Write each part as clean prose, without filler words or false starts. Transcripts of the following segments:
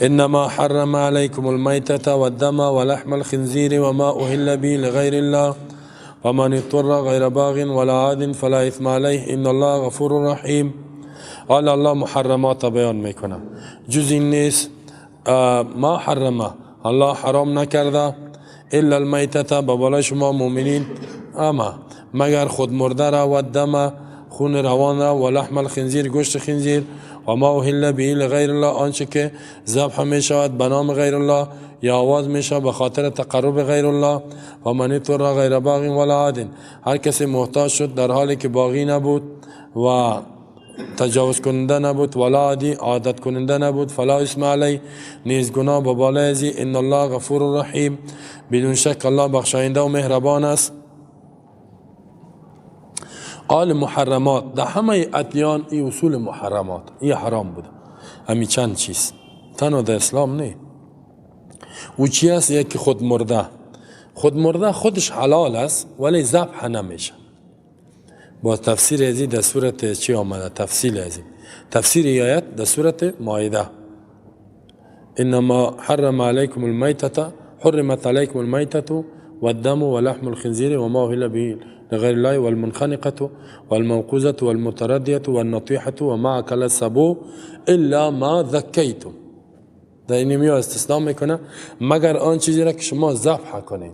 انما حرم عليكم الميتة والدم ولحم الخنزير وما أهل به لغير الله ومن اضطر غير باغ ولا عاد فلا إثم عليه ان الله غفور رحیم. حالا الله محرمات بیان میکنه. جز این نیست ما حرمه، الله حرام نکرده الا المیتة به بالای شما مؤمنین، اما مگر خود مرده را و دم خون روان را و لحم الخنزیر گوشت خنزیر و ما اهل به لغیر الله آنچه که ذبح می شود به نام غیر الله یا آواز می شود به خاطر تقرب غیر الله. و من اضطر غیر باغ ولا عاد، هر کسی محتاج شد در حالی که باغی نبود و تجاوز کننده نبود ولا عادی عادت کننده نبود فلا اسم علی، نیز گناه به بالای ازی ان الله غفور رحیم، بدون شک الله بخشاینده و مهربان است. قال محرمات، در همه ادیان این اصول محرمات این حرام بود. همین چند چیز تنها در اسلام نه. و چی است؟ یکی خود مرده. خود مرده خودش حلال است ولی ذبح نمیشه. با تفسیر ازی در صورت چی آمده؟ تفصیل ازی تفسیر آیت در صورت مائده انما حرم علیکم المیتة حرمت علیکم المیتة والدم ولحم الخنزیر وما أهل به لغير الله والمنخنقة والموقوذة والمتردية والنطيحة وما أكل السبع إلا ما ذكيتم. در این میو استثناء میکنه مگر آن چیزی را که شما ذبح کنید.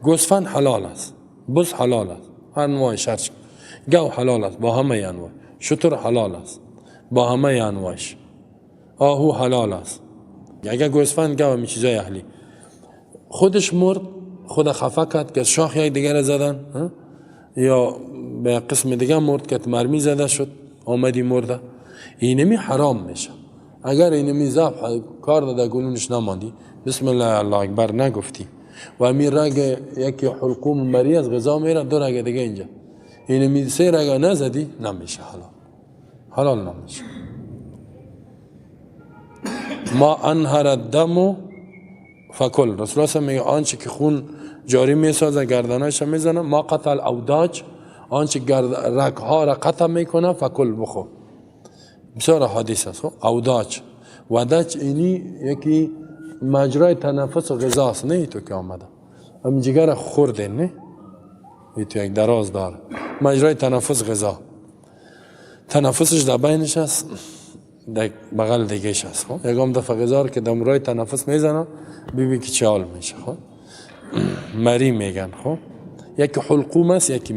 گوسفند حلال است، بز حلال است، انواع شرش، گو حلال است با همه انواع، شتر حلال است با همه انواعش، آهو حلال است. اگر گوسفند گو می چیزای اهلی خودش مرد، خود خفه کرد که شاخ یک دیگر زدن یا به قسم دیگه مرد که مرمی زده شد آمدی مرده، اینمی حرام میشه. اگر اینمی ذبح کار داده گلونش نماندی بسم الله الله اکبر نگفتی و امیر رگ یکی حلقوم مری از غذا میره دو رگ دیگه اینجا اینمی سه رگ نزدی نمیشه حلال نمیشه. ما انهر الدم فکل، رسول الله میگه آنچه که خون جاری میسازه گردنش میزنه، ما قتل اوداج، آنچه رگها را قطع میکنه فکل بخور. بسیار حدیث است. اوداج وداج اینی یکی مجرای تنفس و غذاست، نه تو که آمده هم جگر خورده، نه ای تو یک دراز داره مجرای تنفس غذا، تنفسش در بینش است در بغل دیگهش است. یکم دفعه غذا که در مرای تنفس میزنه ببین که چه حال میشه. مری میگن. یکی حلقوم است یکی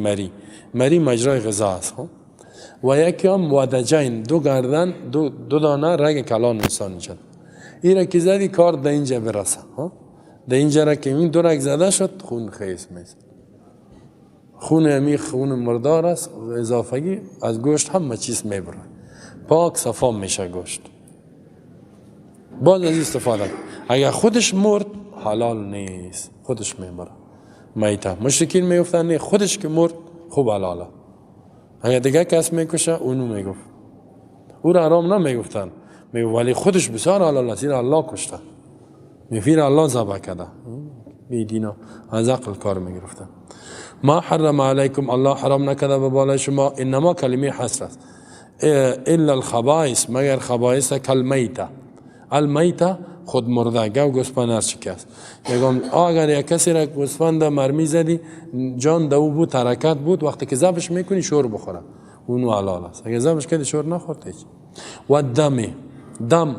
مری مجرای غذا است. و یکی هم ودجین، دو گردن دو دانه رگ کلان انسان شد. این را که زدی کار در اینجا برسه، در اینجا را که این دو رگ زده شد خون خیس میزن. خون امی خون مردار است، اضافگی از گوشت همه چیز میبره، پاک صفا میشه گوشت. باز از استفاده اگر خودش مرد حلال نیست، خودش میبره میته. مشرکین میگفتن نه خودش که مرد خوب حلاله، اگر دیگه کس میکشه اونو میگفت، او را حرام نمیگفتن، میگفت ولی خودش بسیار حلال است، الله کشته، میفیر الله ذبح کرده. بیدینا از عقل کار میگرفتن. ما حرم علیکم، الله حرام نکرده به بالای شما، انما کلمه حصر است، الا الخبائث، مگر خبائث کالمیته. المیته خود مرده، گو گوسفند هر چی است. میگم اگر یک کسی را گوسفند مرمی زدی جان دو بود حرکت بود، وقتی که ذبحش میکنی شور بخوره اونو حلال است. اگر ذبحش کردی شور نخورد هیچ. و دم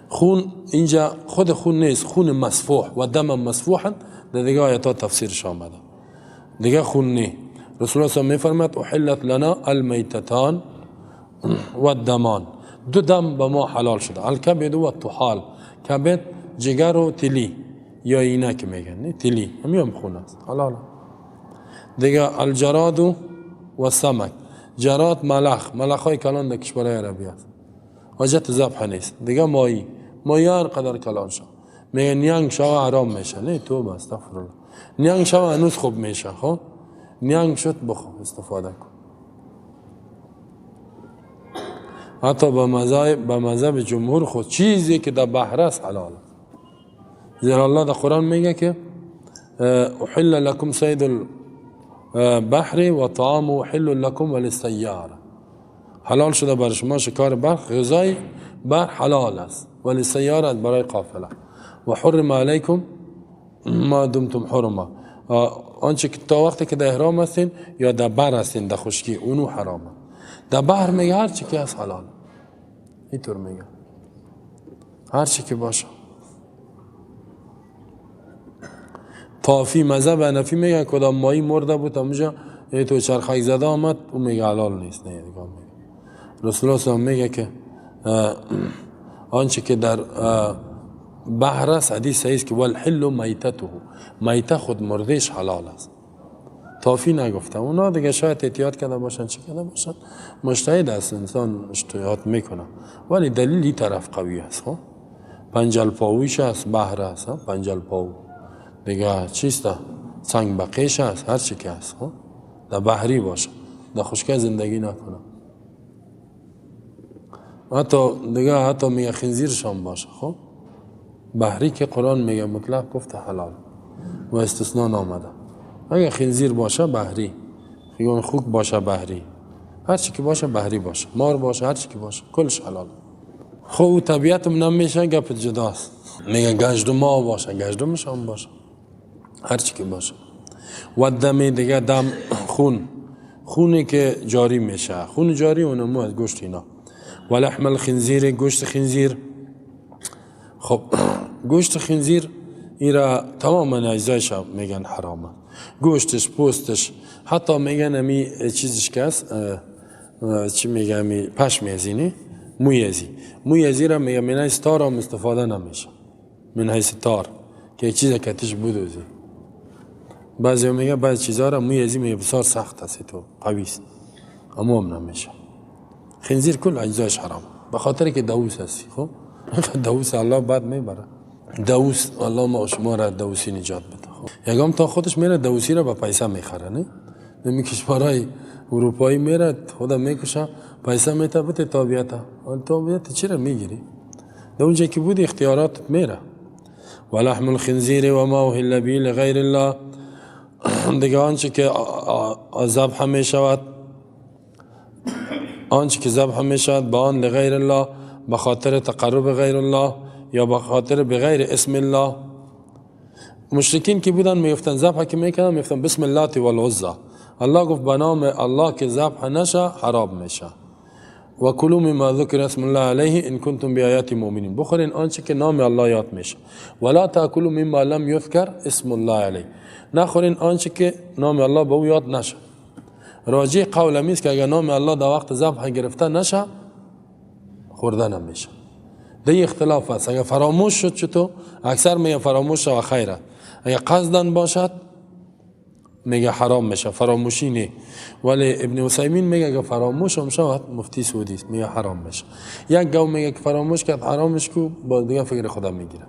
خون اینجا خود خون نیست، خون مسفوح و دم مسفوحا در دیگه آیات تفسیرش آمده، دیگه خون نی. رسول الله میفرماد احلت لنا المیتتان و الدمان، دو دم به ما حلال شده، الکبد و الطحال. کبد جگر و تلی یا اینک میگن، نه تلی همین خون است حلال. دیگه الجراد و سمک، جراد ملخ های کلان در کشورهای عربی است، حاجت ذبح نیست. دیگه مایی هر قدر کلان شد میگن نیانگ شوا حرام میشه، نه توبه استغفرالله، نیانگ شوا هنوز خوب میشه. نیانگ شد بخو استفاده کن. حتی به مذهب جمهور خود چیزی که در بحر است حلال، زیرا الله در قرآن میگه که احل لکم صید البحر و طعام حل لکم وللسیاره، حلال شده بر شما شکار بحر، غذای بحر حلال است ولی سیاره برای قافله. و حرم علیکم ما دمتم حرما، آنچه که تا وقتی که در احرام هستین یا در بحر هستین در خشکی اونو حرامه. در بحر میگه هر چی که از حلال، اینطور میگه هر چی که باشه. طافی مذهب حنفی میگه کدام ماهی مرده بود اونجا تو چرخک زده آمد اون میگه حلال نیست. نه دیگه رسول الله میگه که آنچه که در بحر است حدیث صحیح است که والحل میتته، میته خود مردهش حلال است. طافی نگفته. اونا دیگه شاید احتیاط کرده باشن چی کرده باشن، مجتهد است انسان اجتهاد میکنه، ولی دلیلی طرف قوی است. خب پنجل پاویش است، بحر است، پنجل پاو دیگه چیست، سنگ بقیش است، هر چی که است. خب در بحری باشه، در خشکی زندگی نکنه. حتی میگه خنزیرشان باشه. خب بحری که قرآن میگه مطلق گفته حلال و استثناء نامده. اگه خنزیر باشه بحری، خیون خوک باشه بحری، هر چی که باشه بحری باشه، مار باشه، هر چی که باشه کلش حلال. خب طبیعت من نمیشه گپ جداست. میگه گشتم باشه، گشتمش هم باشه، هر چی که باشه. و دم دیگه دم خونی که جاری میشه، خون جاری اونمو از گوشت اینا. و لحم الخنزیر، گوشت خنزیر. خب گوشت خنزیر ایرا تمام اجزایش میگن حرامه، گوشتش، پوستش، حتی میگن امی چیزش که است چی میگن امی پشم ازینی، موی ازی را میگن من حیث تار هم استفاده نمیشه، من حیث تار که چیز کتش بودوزی. بعضی میگن بعضی چیزها را موی ازی میگه بسیار سخت است تو قوی است، اما هم نمیشه. خنزیر کل اجزایش حرام به خاطر که دوس هستی. خب دوس الله بعد میبره، دوس الله ما شما را دوسی نجات بده. خب یکم تا خودش میره دوسی را با پیسه میخره، نه نمی کشورهای اروپایی میره خدا میکشه پیسه میته بده طبیعتا، طبیعت چی را میگیری؟ در اونجا که بود اختیارات میره. و لحم الخنزیر و ما اهل به لغیر الله، دیگه آنچه که ذبح میشود، آنچه که ذبح میشود با آن لغیر الله، به خاطر تقرب غیر الله یا به خاطر بغیر اسم الله. مشرکین که بودن میفتن ذبح که میکنن میفتن بسم الله و العزى، الله گفت به نام الله که ذبح نشه حرام میشه. و کلوا مما ذکر اسم الله علیه ان کنتم بآیات مؤمنین، بخورین آنچه که نام الله یاد میشه. ولا تاکلوا مما لم یذکر اسم الله علیه، نخورین آنچه که نام الله به او یاد نشه. راجع قول امیست که اگر نام الله در وقت ذبح گرفته نشه خورده نمیشه. ده اختلاف است. اگر فراموش شد چطور؟ اکثر میگه فراموش و خیره. اگر قصدن باشد میگه حرام میشه، فراموشی نه. ولی ابن عثیمین میگه اگر فراموش هم شد، مفتی سعودی میگه حرام میشه. یک قوم میگه که فراموش کرد حرامش کو، با دیگه فکر خدا میگیره.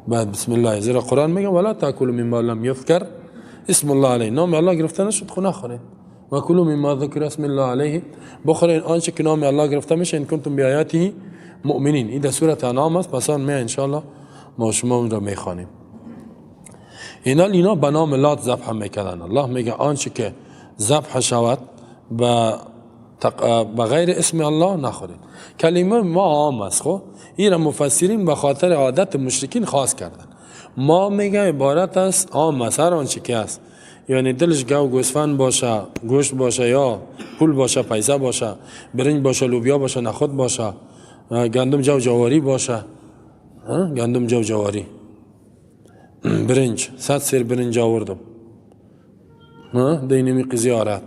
بعد بسم الله، زیرا قرآن میگه ولا تاکلوا مما لم یذکر اسم الله علیه، نام الله گرفته نشد خو نخورید. و کلوا مما ذکر اسم الله علیه، بخورین آنچه که نام الله گرفته میشه ان کنتم بآیاته مؤمنین. این در سوره انعام است، پس آن می ان شاء الله ما شما اون را میخوانیم. اینا به نام لات ذبح میکردن. الله میگه آنچه که ذبح شود به غیر اسم الله نخورید. کلمه ما عام است. خب این مفسرین به خاطر عادت مشرکین خاص کردن. ما میگه عبارت است عام است، هر آنچه که است، یعنی دلش گوسفند باشه، گوشت باشه، یا پول باشه، پیسه باشه، برنج باشه، لوبیا باشه، نخود باشه، گندم جو جواری باشه، گندم جو جواری، برنج 100 سیر برنج آوردم دینمی قزیارت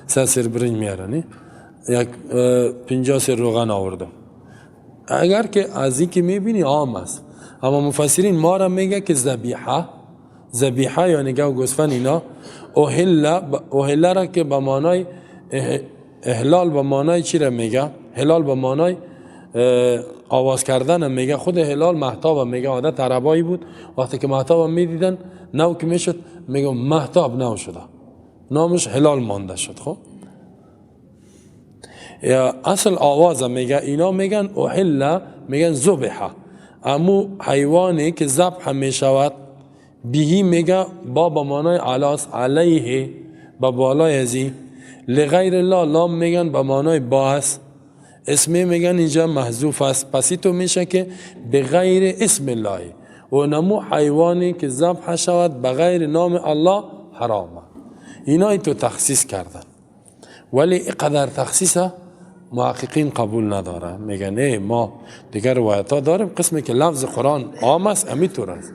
100 سیر برنج میارن، یک 50 سیر روغن آوردم. اگر که از این که میبینی عام است، اما مفسرین ما را میگه که ذبیحه یعنی گوسفند اینا اوهل را که به معنای احلال به معنای چی را میگه؟ حلال به معنای آواز کردن میگه. خود حلال مهتاب میگه، عادت عربایی بود وقتی که مهتاب میدیدن نو که میشد میگه مهتاب نو شده، نامش حلال مانده شد. خب یا اصل آواز میگه، اینا میگن اوهل، میگن ذبح، امو حیوانی که ذبح میشود بیهی میگه با معنای علاس علیه با بالای ازی، لغیر الله لام میگن با معنای باس، اسم میگن اینجا محذوف است، پس تو میشه که به غیر اسم الله و نمو حیوانی که ذبح شود به غیر نام الله حرامه. اینا تو تخصیص کردن، ولی اینقدر تخصیص محققین قبول نداره. میگن نه، ما دیگر روایت ها داریم قسمی که لفظ قرآن عام است همینطور است.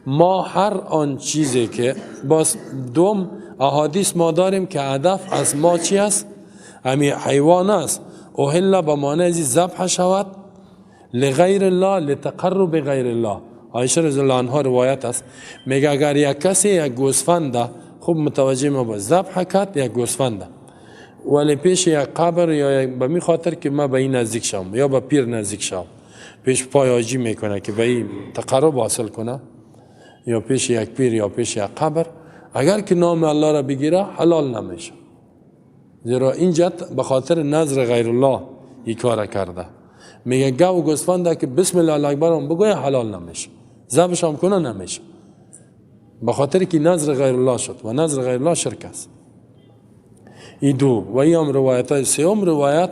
ما هر آن چیزی که باز دوم احادیث ما داریم که هدف از ما چی است؟ همین حیوان است. اوهلا به معنی ذبح شود لغیر الله لتقرب غیر الله. عایشه رضی الله عنها روایت است، میگه اگر یک کسی یک گوسفند خوب متوجه ما باش ذبح کرد، یک گوسفند ولی پیش یک قبر یا به می خاطر که ما به این نزدیک شم یا به پیر نزدیک شم، پیش پای حاجی میکنه که به این تقرب حاصل کنه، یا پیش یک پیر یا پیش یک قبر، اگر که نام الله را بگیره حلال نمیشه، زیرا اینجا به خاطر نظر غیر الله این کار کرده. میگه گاو گوسفند که بسم الله اکبر هم بگوی حلال نمیشه، ذبحش هم کنه نمیشه، به خاطر که نظر غیر الله شد و نظر غیر الله شرک است. این دو و این هم روایت های سوم روایت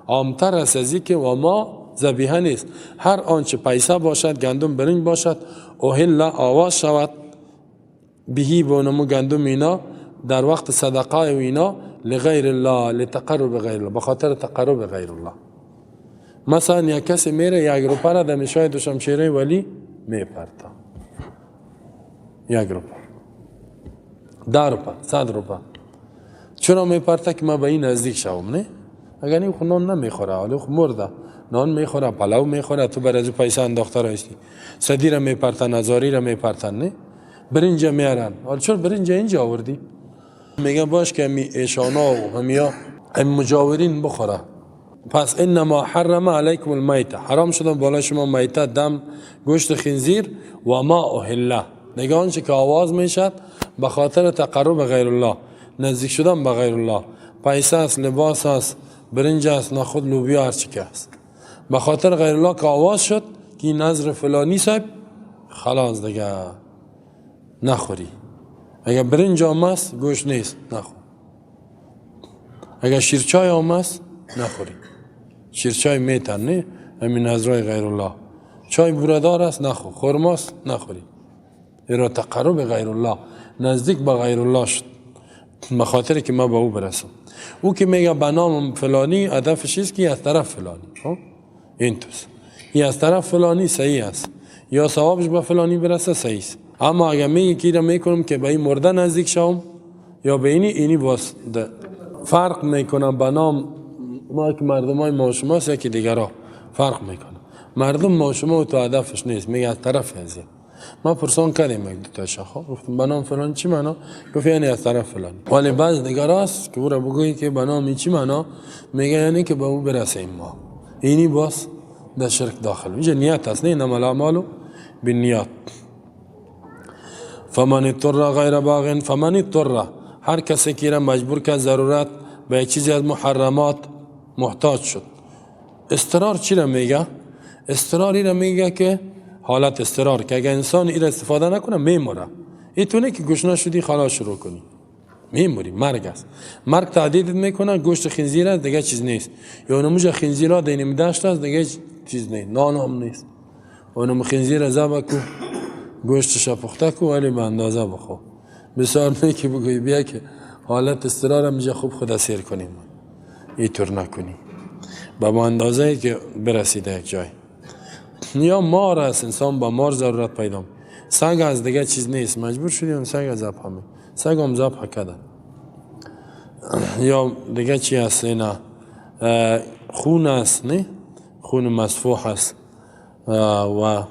عامتر است از که و ما ذبیحه نیست، هر آنچه پیسه باشد، گندم برنج باشد، اوهل آواز شود بهی بونمو گندم اینا در وقت صدقه و اینا لغیر الله لتقرب غیر الله، بخاطر تقرب غیر الله. مثلا یک کسی میره یک روپه را دمشای دو شمشیره ولی میپرتا، یک روپه، 10 روپه، 100 روپه، چرا میپرتا؟ که ما به این نزدیک شوم. نه، اگر این نان نمیخوره، حالا مرده، نان میخوره، پلو میخوره، تو بر از پیسه انداخته راستی، صدی را میپرتن، هزاری را میپرتن، نه برنج میارن، حالا چرا برنج اینجا آوردی؟ میگه باش که همی ایشانا و همیا هم مجاورین بخوره. پس انما حرم علیکم المیته، حرام شدن بالا شما میته، دم، گوشت خنزیر و ما اوهله، نگه آنچه که آواز میشد به خاطر تقرب غیر الله، نزدیک شدن به غیر الله، پیسه است، لباس است، برنج است، نخود لوبیا، هر چی که است، به خاطر غیر الله که آواز شد که نظر فلانی صاحب، خلاص دیگه نخوری. اگر برنج هم است گوشت نیست نخور، اگر شیرچای هم است نخوری، شیرچای میتن نه، همین نظرهای غیر الله، چای بوردار است نخور، خرماست نخوری، ایرا تقرب غیر الله، نزدیک به غیر الله شد، به خاطر که ما به او برسم. او که میگه به نام فلانی هدفش چیست که از طرف فلانی، این توست، این از طرف فلانی صحیح است، یا ثوابش به فلانی برسه صحیح است. اما اگر میگه که را میکنم که به این مرده نزدیک شوم یا به اینی باز فرق میکنم به نام ما که مردم های ما شما است که دیگر ها فرق میکنم، مردم ما شما تو هدفش نیست، میگه از طرف هزی. ما پرسان کردیم یک دوتا شخص، گفتم به نام فلان چی معنا؟ گفت یعنی از طرف فلان. ولی بعض دیگر هست که او را بگویی که به نام چی معنا، میگه یعنی که به او برسیم ما، اینی باز در شرک داخل. اینجا نیت هست، نه انما الاعمال بالنیات. فمن اضطر غیر باغ، فمن اضطر، هر کسی که را مجبور کرد ضرورت به چیزی از محرمات محتاج شد. اضطرار چی را میگه؟ اضطراری را میگه که حالت اضطرار که اگر انسان این استفاده نکنه میموره، اینطوری که گشنه شدی خلاص شروع کنی میموری، مرگ است. مرگ تعدیدت میکنه، گوشت خنزیر است دیگه چیز نیست، یا نموج خنزیرها دینیم داشت است دیگه چیز نیست، نان هم نیست. اونم خنزیر ذبح کو، گوشتش پخته کو، ولی به اندازه بخو. بسیار نه که بگویی بیا که حالت اضطرار هم جا خوب خود اسیر کنیم، اینطور نکنی، با اندازه که برسیده یک جای. یا مار است، انسان با مار ضرورت پیدا، سگ از دیگه چیز نیست، مجبور شدیم سگ ذبح کنیم، سگ هم ذبح کردن. یا دیگه چی است اینا؟ خون است، نه؟ خون مسفوح است و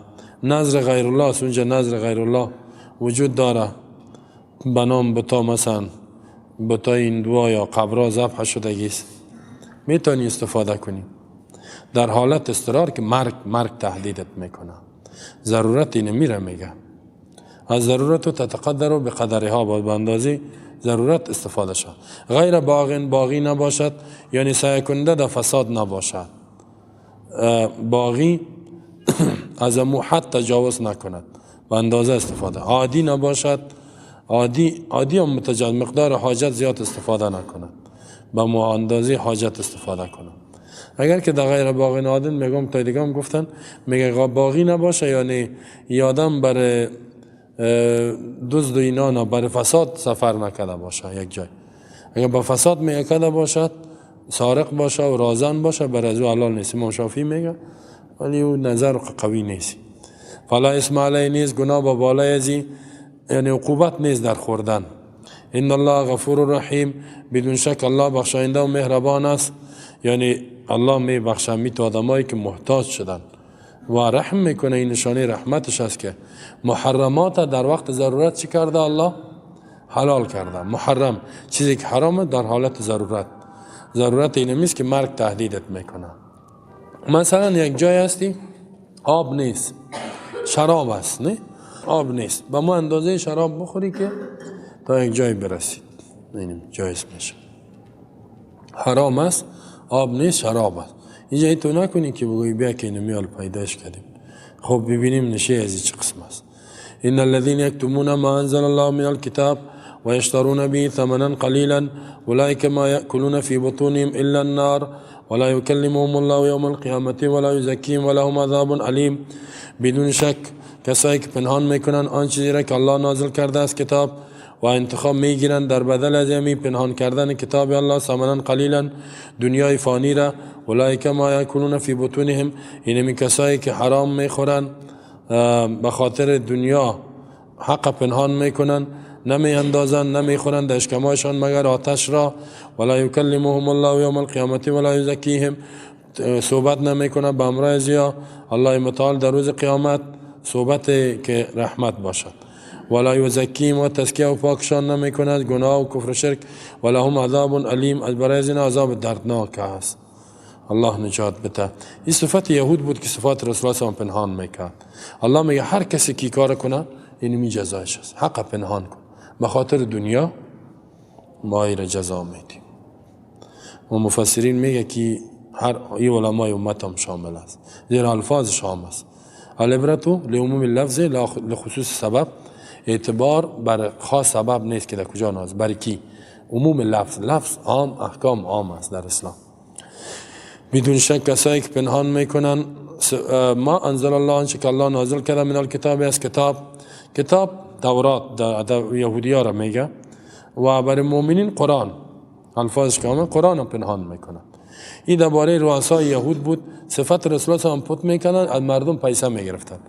نظر غیر الله است. اونجا نظر غیر الله وجود داره، به نام بتا، مثلا بتا هندوها یا قبرها ذبح شدگی است، میتونی استفاده کنی در حالت اضطرار که مرگ تهدیدت میکنه. ضرورت اینه میره میگه، از ضرورت تتقدر به قدرها، با اندازه ضرورت استفاده شد. غیر باغی نباشد، یعنی سعی کننده در فساد نباشد. باغی از حد تجاوز نکند، به اندازه استفاده. عادی نباشد، عادی هم متجاوز، مقدار حاجت زیاد استفاده نکند، به اندازه حاجت استفاده کند. اگر که در غیر باغ نادن میگم تا دیگه هم گفتن میگه باغی نباشه، یعنی یادم بر دزد و اینا بر فساد سفر نکرده باشه یک جای. اگر با فساد میکرده باشد، سارق باشه و رازن باشه، بر از او حلال نیست. امام شافعی میگه، ولی او نظر قوی نیست. فلا اسم علیه نیست، گناه با بالای ازی، یعنی عقوبت نیست در خوردن. ان الله غفور رحیم، بدون شک الله بخشاینده و مهربان است. یعنی الله می بخشه می تو آدمایی که محتاج شدن و رحم میکنه. این نشانه رحمتش است که محرمات در وقت ضرورت چی کرده؟ الله حلال کرده. محرم چیزی که حرامه در حالت ضرورت این نیست که مرگ تهدیدت میکنه. مثلا یک جای هستی آب نیست، شراب است، نه آب نیست، با ما اندازه شراب بخوری که تا یک جای برسید، اینم جایز میشه. حرام است، آب نیست، شراب است. اینجا تو نکنی که بگویی بیا که نمیال پیداش کردیم. خب ببینیم نشه از چه قسم است. ان الذين يكتمون ما انزل الله من الكتاب ويشترون به ثمنا قليلا اولئك ما ياكلون في بطونهم الا النار ولا يكلمهم الله يوم القيامه ولا يزكيهم ولهم عذاب الیم. بدون شک کسایی که پنهان میکنن آن چیزی را که الله نازل کرده است کتاب و انتخاب میگیرند در بدل از همین پنهان کردن کتاب الله ثمنا قلیلا، دنیای فانی را، اولئک ما یاکلون فی بطونهم، اینمی کسایی که حرام میخورن به خاطر دنیا، حق پنهان میکنن، نمی اندازن، نمی خورن در اشکمایشان مگر آتش را. ولا یکلمهم الله یوم القیامت ولا یزکیهم، صحبت نمی کنه به امرای زیا الله متعال در روز قیامت، صحبت که رحمت باشد. ولا یزکیهم، و تزکیه و پاکشان نمی کند گناه و کفر و شرک. ولهم عذاب علیم، از برای زین عذاب دردناک است. الله نجات بده. این صفت یهود بود که صفات رسول الله پنهان میکرد. الله میگه هر کسی کی کار کنه این می جزایش است. حق پنهان کن به خاطر دنیا، ما ایر جزا میدیم. و مفسرین میگه که هر ای علمای امت هم شامل است، زیرا الفاظ شامل است. العبرتو لعموم اللفظ لخصوص سبب، اعتبار بر خاص سبب نیست که در کجا ناز، برای کی؟ عموم لفظ عام، احکام عام است در اسلام. بدون شک کسایی که پنهان میکنن ما انزل الله، آنچه که الله نازل کرده من الکتاب از کتاب تورات در یهودی‌ها را میگه، و برای مؤمنین قرآن، الفاظش کامل قرآن را پنهان میکنن. این درباره رؤسای یهود بود. صفت رسول الله هم پت میکنن، از مردم پیسه میگرفتن.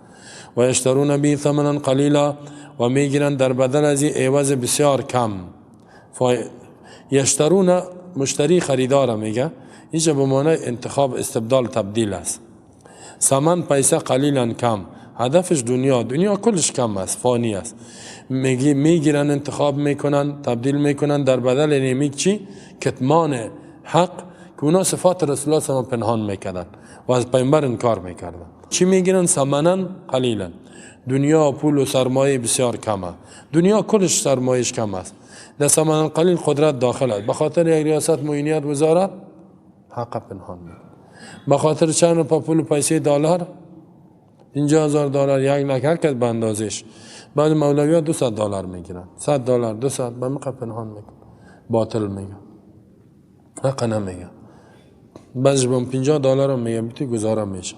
و اشترون به ثمنا قلیلا، و میگیرن در بدل از این عوض بسیار کم. یشترون مشتری خریدار میگه، اینجا به معنی انتخاب، استبدال، تبدیل است. ثمن پیسه، قلیلا کم، هدفش دنیا کلش کم است، فانی است. میگیرن، انتخاب میکنن، تبدیل میکنن در بدل نیمیک چی؟ کتمان حق، که اونا صفات رسول الله صلی پنهان میکردن و از پیامبر انکار میکردن. چی میگیرن؟ ثمنا قلیلا، دنیا، پول و سرمایه بسیار کمه. دنیا کلش سرمایهش کم است، در ثمن قلیل قدرت داخل است. به خاطر یک ریاست معینیت وزارت حق پنهان میکنن. به خاطر چند روپا پول و پیسه دلار، 50,000 دلار یک نکر کرد به اندازش. بعد مولوی ها $200 میگیرن، $100 200 به مقدار پنهان میکنن، باطل میگن، حق نمیگن. بعضش با $50 هم میگن بیتی گذاره میشه.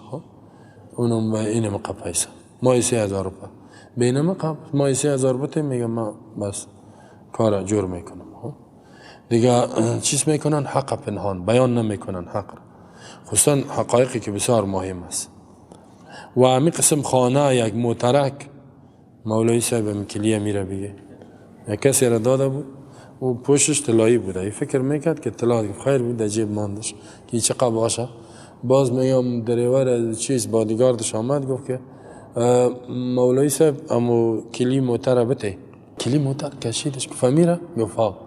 اونم این مقدار پیسه، ماهی 3,000 روپا، بین مقدار ماهی 3,000 بته میگن ما بس کار جور میکنم. دیگه چیز میکنن؟ حق پنهان، بیان نمیکنن حق، خصوصا حقایقی که بسیار مهم است. و همی قسم خانه یک موترک، مولوی صاحب مکلیه میره بگه، یک کسی را داده بود و پوشش طلایی بوده. ای فکر میکرد که طلا خیر بود، در جیب ماندش که چقدر باشه. باز میام دریور چیز بادیگاردش آمد گفت که مولوی صاحب امو کلی موتر بته. کلی موتر کشیدش که فهمیره؟ گفت ها.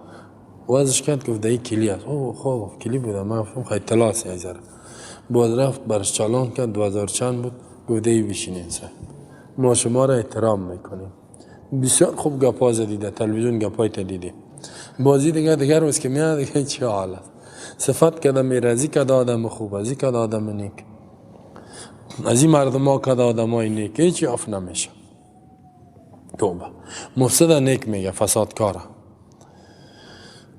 وازش کرد گفت دایی کلی است. اوه خوب کلی بوده، من گفتم خیلی طلاست یک ذره. باز رفت برش چالان کرد، 2000 چند بود. گفت دایی بشینین صاحب، ما شما را احترام میکنیم. بسیار خوب گپا زدیده، تلویزیون گپایت دیده. بازی دیگر روز که میاد دیگه چه حال است. صفت کده میرزی کده آدم خوب، ازی کده آدم نیک، از این مردم ها کده آدم های نیک، هیچی اف نمیشه. توبه. مفسد نیک میگه، فسادکاره.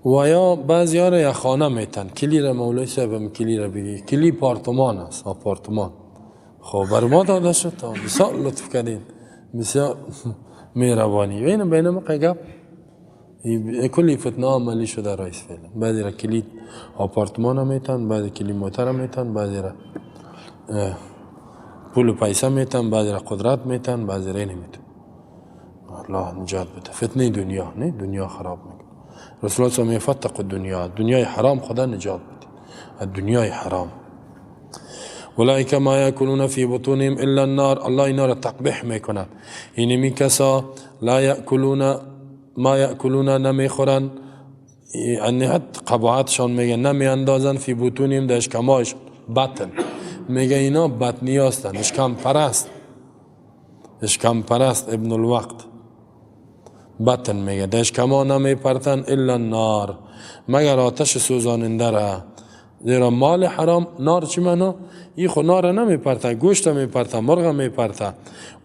و یا بعضی ها را یک خانه میتن. کلی را مولای صاحب کلی را بگی، کلی پارتمان است، آپارتمان. خب بر ما داده شد، بسیار لطف کردین، بسیار مهربانی. این بینم قیقب کلی فتنه عملی شده رئیس فعلا. بعضی را کلی آپارتمان هم میتن، بعضی کلی موتر هم میتن، بعضی را پول و پیسه میتن، بعضی را قدرت میتن، بعضی را نمیتن. الله نجات بده. فتنه دنیا نه، دنیا خراب میکنه. رسول الله صلی فتق الدنیا، دنیای حرام خدا نجات بده. دنیای حرام. اولئک ما یاکلون فی بطونهم الا النار. الله اینا را تقبیح میکند. اینمی کسا لا یاکلون ما یاکلون نمیخورن، یعنی حتی قباحتشان میگه نمی اندازن فی بطونهم در اشکمایشان، بطن میگه اینا بطنی هستن، اشکم پرست، اشکم پرست ابن الوقت. بطن میگه در اشکما نمی پرتن الا النار، مگر آتش سوزاننده را. زیرا مال حرام نار چی منو؟ ای خو نار نمی پرته، گوشت می پرته، مرغ می پرته،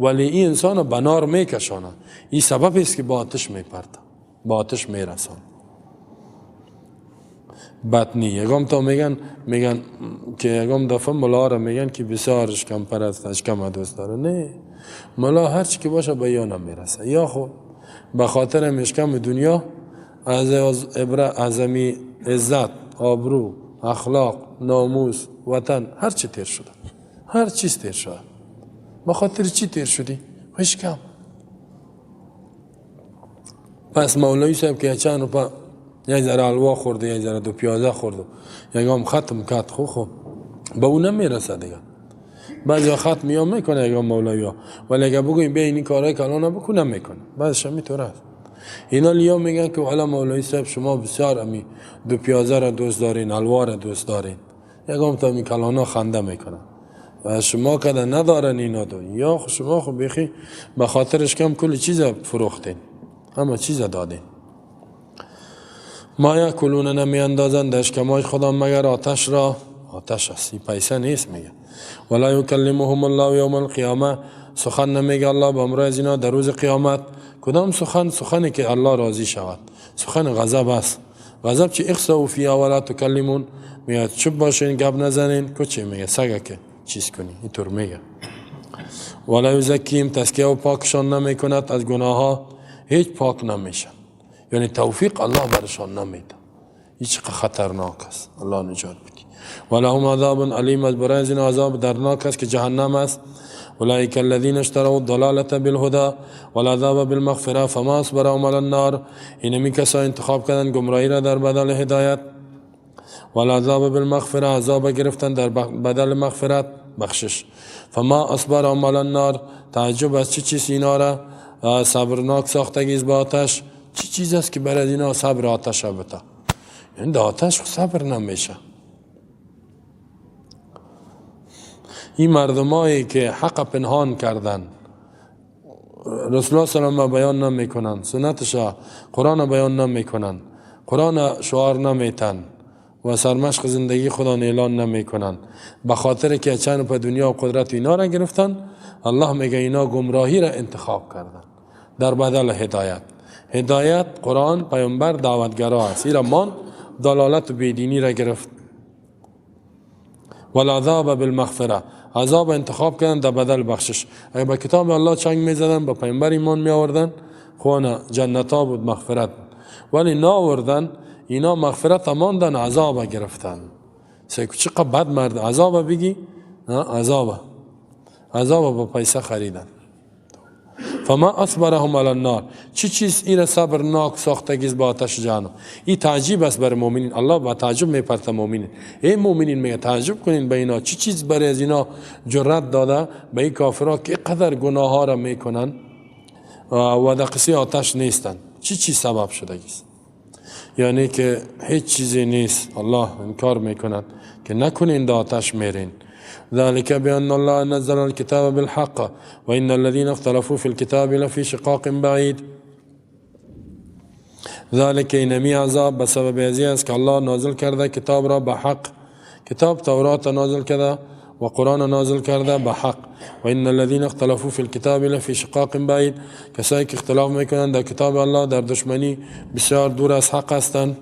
ولی این انسان به نار می کشانه. این سبب است که با آتش می پرته، با آتش می رسان. بطنی یکم تا میگن که یکم دفعه ملا را میگن که بسیار اشکم پرست، اشکم دوست داره. نه، ملا هر چی که باشه به یا نمیرسه. یا خو به خاطر اشکم دنیا از عظمی عزت، آبرو، اخلاق، ناموس، وطن، هر چی تیر شده، هر چیز تیر شده. به خاطر چی تیر شدی؟ اشکم. پس مولوی صاحب که چند روپا یک ذره حلوا خورده، یک ذره دو پیازه خورده، یکم ختم کرد، خب به اون نمیرسه دیگه. بعضی ختم یا میکنه یکم مولوی ها، ولی اگه بگویم بیا این کارهای کلان بکنه نمیکنه. بعضش همینطور است. اینا لیا میگن که حالا مولوی صاحب شما بسیار امی دو پیازه را دوست دارین، حلوا را دوست دارین، یکم تا می کلانا خنده میکنن و شما کده ندارن اینا دو. یا شما خب بخی به خاطرش کم کل چیز فروختین، اما چیز دادین. ما یاکلون نمی اندازن در اشکمای خدا مگر آتش را. آتش است، این پیسه نیست. میگه ولا یکلمهم الله یوم القیامه، سخن نمیگه الله به امر از اینا در روز قیامت. کدام سخن؟ سخنی که الله راضی شود. سخن غضب است. غضب چی؟ اخسؤ فیها ولا تکلمون، میگه چوب باشین گپ نزنین. کچی میگه سگه که چیز کنی، اینطور میگه. ولا یزکیهم، تزکیه و پاکشان نمیکند از گناه ها، هیچ پاک نمیشن. یعنی توفیق الله برشان نمیده. هیچ خطرناک است. الله نجات بده. ولهم عذاب علیم، از برای این عذاب درناک است که جهنم است. اولئک الذین اشتروا الضلاله بالهدى والعذاب بالمغفره فما اصبرهم علی النار. اینمی کسا انتخاب کردن گمراهی را در بدل هدایت، والعذاب بالمغفره، عذاب گرفتن در بدل مغفرت، بخشش. فما اصبرهم علی النار، تعجب از چه چیز اینا را صبرناک ساختگیز با آتش. چه چیز است که برای اینا صبر آتش بده؟ یعنی آتش صبر نمیشه. این مردمایی که حق پنهان کردن، رسول الله صلی الله علیه و بیان نمیکنن، سنتش قرآن بیان نمیکنن، قرآن شعار نمیتن و سرمشق زندگی خدا اعلان نمیکنن، به خاطر که چند په دنیا و قدرت اینا را گرفتن، الله میگه اینا گمراهی را انتخاب کردن در بدل هدایت. هدایت قرآن، پیامبر، دعوتگرا است. ایرا مان دلالت و بیدینی را گرفت. والعذاب بالمغفره، عذاب انتخاب کردن در بدل بخشش. اگر به کتاب الله چنگ میزدن، به پیامبر ایمان می آوردن، خونه جنتا بود، مغفرت بود. ولی ناوردن، اینا مغفرت ماندن، عذاب گرفتن. سیکو چقدر بد مرد عذاب بگی، عذاب با پیسه خریدن. فما اصبرهم علی النار، چی چیز این صبرناک ساختگیز با آتش جهنم. این تعجیب است برای مؤمنین. الله با تعجب میپرته مؤمنین. ای مؤمنین میگه تعجب کنین به اینا، چی چیز برای از اینا جرأت داده به این کافرها که قدر گناه ها را میکنن و در قصه آتش نیستن. چی چیز سبب شده است؟ یعنی که هیچ چیزی نیست. الله انکار میکنند که نکنین در آتش میرین. ذلك بأن الله نزل الكتاب بالحق وإن الذين اختلفوا في الكتاب لفي شقاق بعيد. ذلك اینمی عذاب بسبب ازی است که الله نازل کرده کتاب را به حق. کتاب تورات نازل کرده و قرآن نازل کرده به حق. و ان الذين اختلفوا في الكتاب لفي شقاق بعيد، کسایی که اختلاف میکنند در کتاب الله در دشمنی بسیار دور از حق هستند.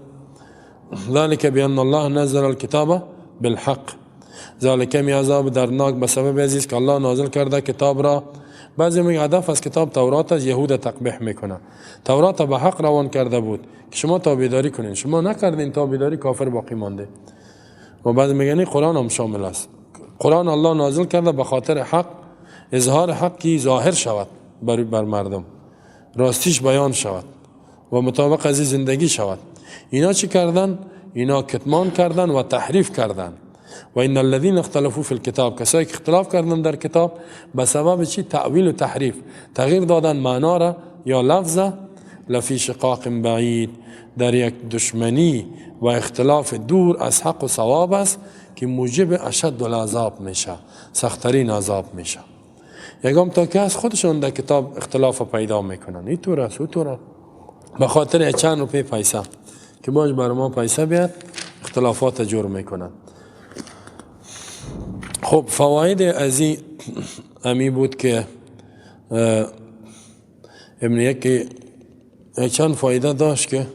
ذلك بأن الله نزل الكتاب بالحق. ذلك می عذاب درناک به سبب عزیز که الله نازل کرده کتاب را. بعضی میگه هدف از کتاب تورات از یهود تقبیح میکنه. تورات به حق روان کرده بود که شما تابعداری کنین، شما نکردین تابعداری، کافر باقی مانده. و بعضی میگن قرآن هم شامل است. قرآن الله نازل کرده به خاطر حق، اظهار حقی ظاهر شود بر مردم، راستیش بیان شود و مطابق از زندگی شود. اینا چی کردن؟ اینا کتمان کردن و تحریف کردن. و این الذين اختلفوا في الكتاب، کسایی که اختلاف کردن در کتاب به سبب چی؟ تأویل و تحریف، تغییر دادن معنا را یا لفظ. لفی شقاق بعید، در یک دشمنی و اختلاف دور از حق و صواب است که موجب اشد العذاب میشه، سخت‌ترین عذاب میشه. یکم تا که از خودشون در کتاب اختلاف پیدا میکنن، این طور است، اون طور است، به خاطر چند روپیه پیسه که باش بر ما پیسه بیاد اختلافات جور میکنن. خب فواید ازی امی بود که ابن یکی چند فایده داشت که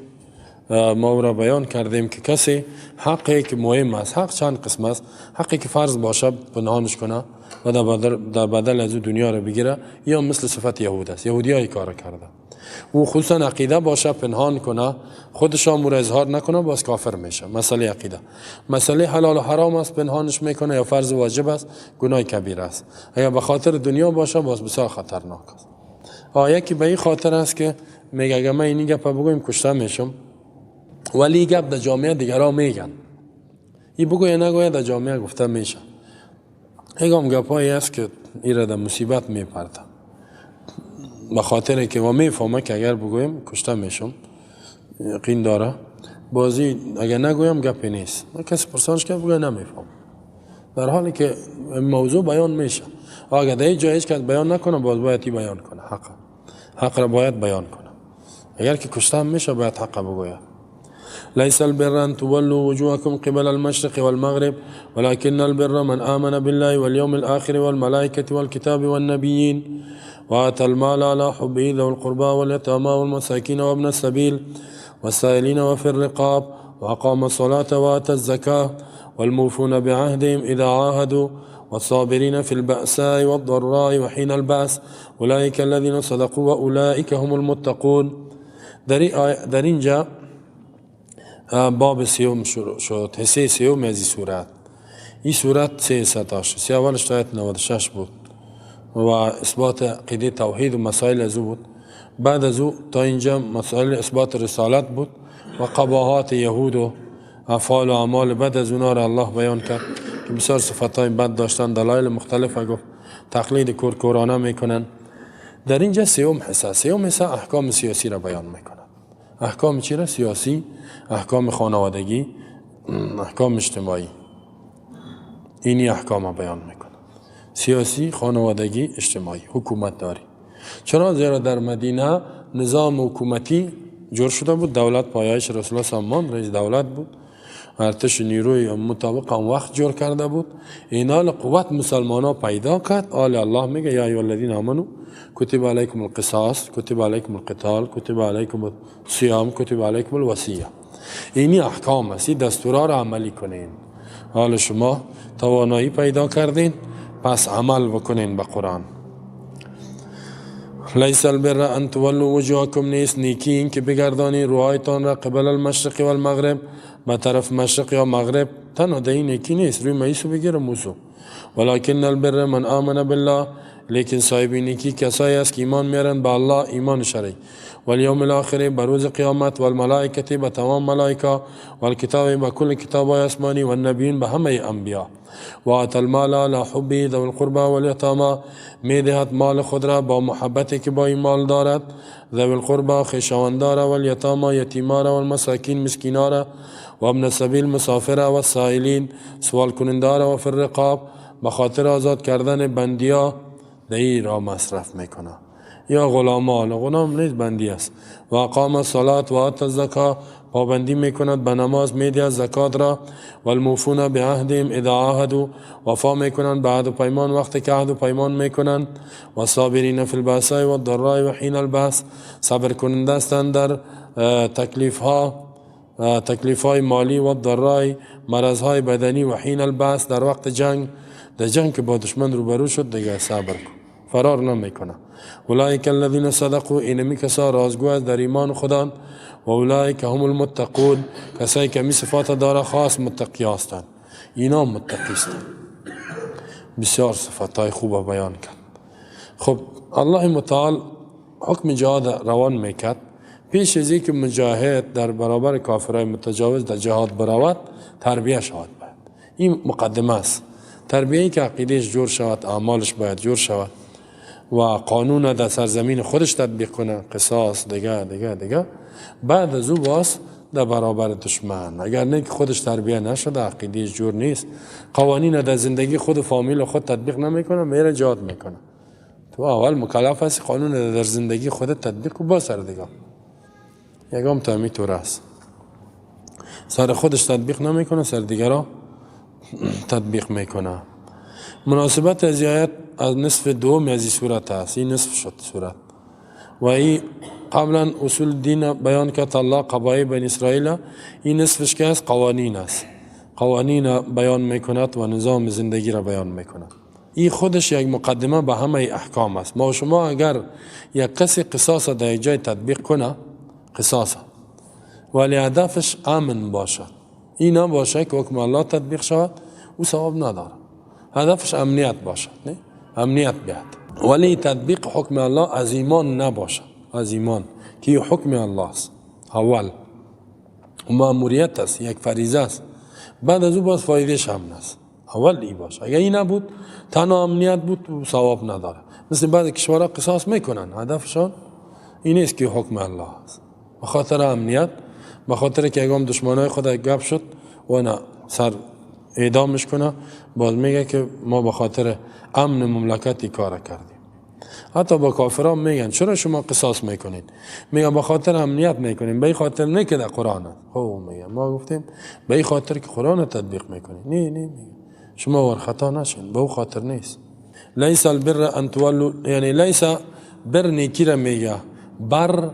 ما را بیان کردیم که کسی حقی که مهم است، حق چند قسم است، حقی که فرض باشه پنهانش کنه و در بدل از دنیا را بگیره، یا مثل صفت یهود است، یهودی های کار کرده، و خصوصا عقیده باشه پنهان کنه، خودش امور اظهار نکنه، باز کافر میشه. مسئله عقیده، مسئله حلال و حرام است پنهانش میکنه یا فرض واجب است، گناه کبیر است. اگر به خاطر دنیا باشه باز بسیار خطرناک است. یکی به این خاطر است که میگه اگه من اینی گپ بگویم کشته میشم، ولی گپ در جامعه دیگرها میگن، این بگو یا نگوید در جامعه گفته میشه. ایگام گپایی است که ایره در مصیبت میپرده، به خاطر که ما میفهمه که اگر بگویم کشته میشم، یقین داره، بازی اگر نگویم گپی نیست. کسی پرسانش که بگوی نمیفهم، در حالی که موضوع بیان میشه. اگر در این جای هیچ کس بیان نکنه باز باید بیان کنه، حق را باید بیان کنه. اگر که کشته میشه باید حق بگوید. ليس البر أن تولوا وجوهكم قبل المشرق والمغرب ولكن البر من آمن بالله واليوم الآخر والملائكة والكتاب والنبيين وآتى المال على حبه ذوي القربى واليتامى والمساكين وابن السبيل والسائلين وفي الرقاب وأقام الصلاة وآتى الزكاة والموفون بعهدهم إذا عاهدوا والصابرين في البأساء والضراء وحين البأس أولئك الذين صدقوا وأولئك هم المتقون. در اینجا باب سیوم شروع شد، حصه سیوم از این صورت. این صورت 3 حصه داشت. حصه اولش تا آیه 96 بود و اثبات عقیده توحید و مسائل از او بود. بعد از او تا اینجا مسائل اثبات رسالت بود و قباحات یهود و افعال و اعمال بد از اونا را الله بیان کرد که بسیار صفتهای بد داشتن، دلایل مختلف گفت، تقلید کورکورانه میکنن. در اینجا سیوم حصه احکام سیاسی را بیان میکنن. احکام چی را؟ سیاسی، احکام خانوادگی، احکام اجتماعی. اینی احکام را بیان میکنن. سیاسی، خانوادگی، اجتماعی، حکومت داری. چرا؟ زیرا در مدینه نظام حکومتی جور شده بود، دولت پایه‌اش رسول الله سامان رئیس دولت بود، ارتش نیروی مطابق آن وقت جور کرده بود. اینال قوت مسلمانان پیدا کرد. آل الله میگه یا ایها الذین آمنو کتب علیکم القصاص، کتب علیکم القتال، کتب علیکم الصیام، کتب علیکم الوصیه. اینی احکام است، این دستورها را عملی کنین. حال شما توانایی پیدا کردین، پس عمل بکنین به قرآن. لیس البر ان تولوا وجوهکم، نیست نیکی این که بگردانی روهایتان را قبل المشرق و المغرب، به طرف مشرق یا مغرب. تنها در این نیکی نیست، روی مایسو بگیره موسو. ولکن البر من آمن بالله، لیکن صاحب نیکی کسایی است که ایمان میارند به الله، ایمان شرعی، والیوم الاخر، به روز قیامت، والملائکه، به تمام ملائکه، والکتاب، به کل کتابای آسمانی، والنبیین، به همه انبیا. و آت المال علی حبه ذوی القربى والیتامی، میدهد مال خود را با محبتی که با این مال دارد، ذوی القربى خویشاوندان را، والیتامی یتیمان را، والمساکین مسکینان را، و ابن السبیل مسافر و السائلین سوال کننده را، و فی الرقاب، به خاطر آزاد کردن بندیا دهی را مصرف میکنه، یا غلام نیست، بندی است. و اقام الصلاة و آت الزکاة، پابندی میکند به نماز، میدهد زکات را. و الموفون بعهدهم اذا عاهدوا، وفا میکنند به عهد و پیمان وقتی که عهد و پیمان میکنند. و صابرین فی البأساء و الضراء و حین البأس، صبر کننده هستند در تکلیف ها تکلیف‌های مالی و ضرای، مرضهای بدنی و حین البعث، در وقت جنگ، در جنگ که با دشمن روبرو شد دیگه صبر کن، فرار نمیکنه. اولئک الذین صدقوا، اینمی کسا رازگو است در ایمان خدا، و اولئک هم المتقون، کسایی که می صفات داره خاص متقی هستند، اینا متقی هستند. بسیار صفاتهای خوب بیان کرد. خب الله متعال حکم جهاد روان میکرد. پیش از که مجاهد در برابر کافرای متجاوز در جهاد برود تربیه شود باید. این مقدمه است. تربیه‌ای که عقیدهش جور شود، اعمالش باید جور شود و قانون در سرزمین خودش تطبیق کنه، قصاص دیگه. بعد از او باز در برابر دشمن. اگر نه که خودش تربیه نشده، عقیدهش جور نیست، قوانین در زندگی خود فامیل خود تطبیق نمیکنه، میره جهاد میکنه. تو اول مکلف هستی قانون در زندگی خودت تطبیق و با سر دیگه. یکم تامی تو راست. سر خودش تطبیق نمیکنه، سر دیگرها تطبیق میکنه. مناسبت از آیت از نصف دوم از این صورت است. این نصف شد صورت. و این قبلا اصول دین بیان کرد الله قبایل بین اسرائیل. این نصفش که است قوانین است. قوانین بیان میکند و نظام زندگی را بیان میکند. این خودش یک مقدمه به همه احکام است. ما شما اگر یک کسی قصاص در جای تطبیق کنه، قصاص ولی هدفش امن باشد، این نباشه که حکم الله تطبیق شود او ثواب نداره. هدفش امنیت باشد، نه امنیت بیاد. ولی تطبیق حکم الله از ایمان نباشد، از ایمان که حکم الله است، اول مأموریت است، یک فریضه است، بعد از او باز فایدهش امن است. اول ای باشه. اگر این نبود تنها امنیت بود ثواب نداره. مثل بعضی کشورها قصاص میکنن، هدفشان این است که حکم الله است، به خاطر امنیت، به خاطر که اگه دشمنای خود گپ شد و نه سر اعدامش کنه، باز میگه که ما به خاطر امن مملکتی کار کردیم. حتی با کافران میگن چرا شما قصاص میکنید؟ میگه به خاطر امنیت میکنیم، به این خاطر نه که در قرآن است. میگه ما گفتیم به این خاطر که قرآن تطبیق میکنید. نه شما ور خطا نشین، به اون خاطر نیست. لیس البر ان تولوا، یعنی لیس بر نیکی را میگه، بر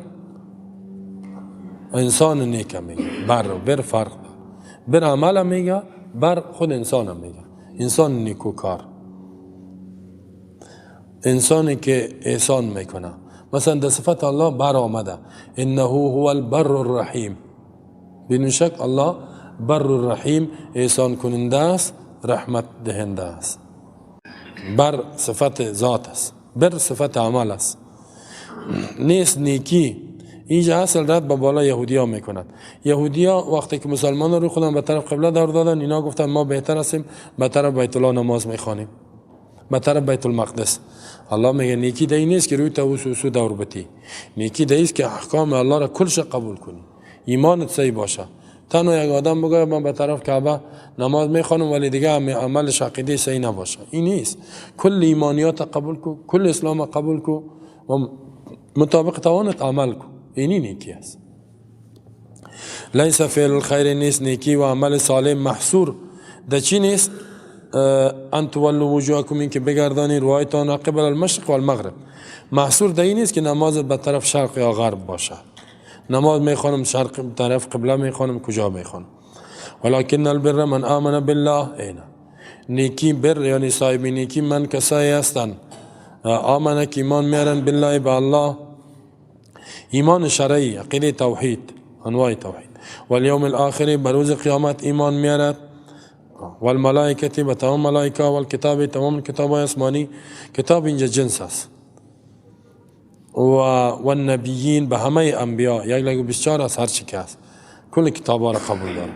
انسان نیک میگه، بر فرق، بر عمل میگه، بر خود انسان میگه، انسان نیکوکار، انسانی که احسان میکنه. مثلا در صفت الله بر آمده انه هو البر الرحیم، بدون شک الله بر الرحیم، احسان کننده است، رحمت دهنده است. بر صفت ذات است، بر صفت عمل است. نیست نیکی اینجا اصل رد به بالا یهودی ها میکنند. یهودی ها وقتی که مسلمان رو خودم به طرف قبله دور دادن، اینا گفتن ما بهتر هستیم به طرف بیت الله نماز میخوانیم، به طرف بیت المقدس. الله میگه نیکی دی نیست که روی توسوسو دور بتی، نیکی دی است که احکام الله را کلش قبول کنی، ایمانت صحیح باشه. تنها یک آدم بگه من به طرف کعبه نماز میخوانم ولی دیگه عملش عقیده صحیح نباشه، این نیست. کل ایمانیات قبول کو، کل اسلام قبول کو و مطابق توانت عمل کو، اینی نیکی است. لیس فعل الخیر نیست، نیکی و عمل صالح محصور در چی نیست؟ ان تولوا وجوهکم، این که بگردانی روایتان قبل المشرق و المغرب. محصور در این نیست که نماز به طرف شرق یا غرب باشه، نماز میخوانم شرق طرف قبله میخوانم کجا میخوانم. ولکن البر من آمن بالله، اینا نیکی بر یعنی صاحب نیکی من کسایی هستند آمنه که ایمان میارن بالله به الله، ایمان شرعی، عقیده توحید، انواع توحید، والیوم الاخر، بروز قیامت ایمان میارد، والملائکه به تمام ملائکه، والکتاب تمام کتاب آسمانی، کتاب اینجا جنس است، و النبیین به همه انبیا، یک لگو 24 از هر چی که است، کل کتابا را قبول داره.